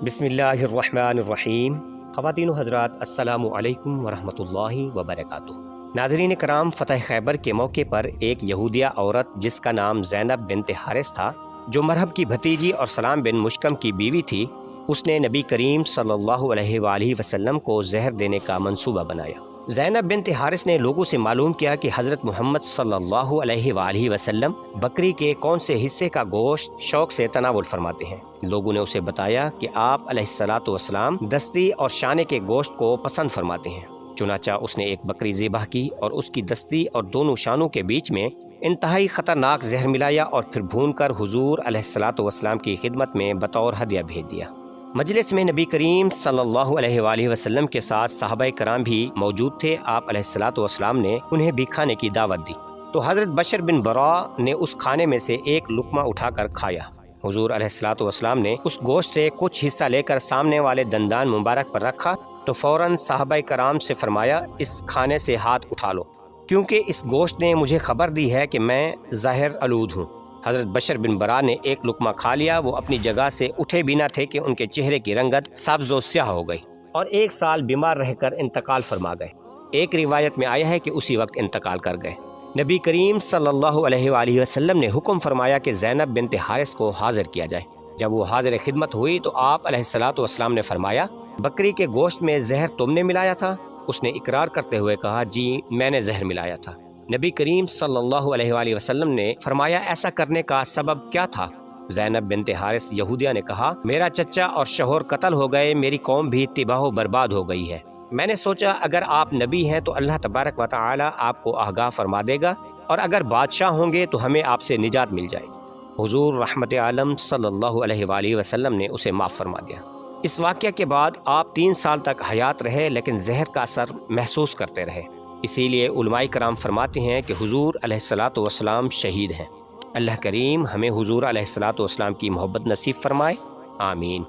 بسم اللہ الرحمن الرحیم۔ خواتین و حضرات، السلام علیکم ورحمۃ اللہ وبرکاتہ۔ ناظرین کرام، فتح خیبر کے موقع پر ایک یہودیہ عورت جس کا نام زینب بنت حارث تھا، جو مرہب کی بھتیجی اور سلام بن مشکم کی بیوی تھی، اس نے نبی کریم صلی اللہ علیہ وآلہ وسلم کو زہر دینے کا منصوبہ بنایا۔ زینب بنت حارث نے لوگوں سے معلوم کیا کہ حضرت محمد صلی اللہ علیہ وآلہ وسلم بکری کے کون سے حصے کا گوشت شوق سے تناول فرماتے ہیں۔ لوگوں نے اسے بتایا کہ آپ علیہ الصلوۃ والسلام دستی اور شانے کے گوشت کو پسند فرماتے ہیں۔ چنانچہ اس نے ایک بکری ذبح کی اور اس کی دستی اور دونوں شانوں کے بیچ میں انتہائی خطرناک زہر ملایا اور پھر بھون کر حضور علیہ الصلوۃ والسلام کی خدمت میں بطور ہدیہ بھیج دیا۔ مجلس میں نبی کریم صلی اللہ علیہ وآلہ وسلم کے ساتھ صحابہ کرام بھی موجود تھے۔ آپ علیہ الصلوۃ والسلام نے انہیں بھی کھانے کی دعوت دی تو حضرت بشر بن برا نے اس کھانے میں سے ایک لقمہ اٹھا کر کھایا۔ حضور علیہ الصلوۃ والسلام نے اس گوشت سے کچھ حصہ لے کر سامنے والے دندان مبارک پر رکھا تو فوراً صحابہ کرام سے فرمایا، اس کھانے سے ہاتھ اٹھا لو، کیونکہ اس گوشت نے مجھے خبر دی ہے کہ میں زہر آلود ہوں۔ حضرت بشر بن برا نے ایک لقمہ کھا لیا۔ وہ اپنی جگہ سے اٹھے بھی نہ تھے کہ ان کے چہرے کی رنگت سبز و سیاہ ہو گئی اور 1 سال بیمار رہ کر انتقال فرما گئے۔ ایک روایت میں آیا ہے کہ اسی وقت انتقال کر گئے۔ نبی کریم صلی اللہ علیہ وآلہ وسلم نے حکم فرمایا کہ زینب بنت حارث کو حاضر کیا جائے۔ جب وہ حاضر خدمت ہوئی تو آپ علیہ الصلوۃ والسلام نے فرمایا، بکری کے گوشت میں زہر تم نے ملایا تھا؟ اس نے اقرار کرتے ہوئے کہا، جی میں نے زہر ملایا تھا۔ نبی کریم صلی اللہ علیہ وآلہ وسلم نے فرمایا، ایسا کرنے کا سبب کیا تھا؟ زینب بنت حارث یہودیہ نے کہا، میرا چچا اور شوہر قتل ہو گئے، میری قوم بھی تباہ و برباد ہو گئی ہے۔ میں نے سوچا اگر آپ نبی ہیں تو اللہ تبارک و تعالی آپ کو آگاہ فرما دے گا، اور اگر بادشاہ ہوں گے تو ہمیں آپ سے نجات مل جائے گی۔ حضور رحمت عالم صلی اللہ علیہ وآلہ وسلم نے اسے معاف فرما دیا۔ اس واقعہ کے بعد آپ 3 سال تک حیات رہے، لیکن زہر کا اثر محسوس کرتے رہے۔ اسی لیے علماء کرام فرماتے ہیں کہ حضور علیہ الصلوۃ والسلام شہید ہیں۔ اللہ کریم ہمیں حضور علیہ الصلوۃ والسلام کی محبت نصیب فرمائے، آمین۔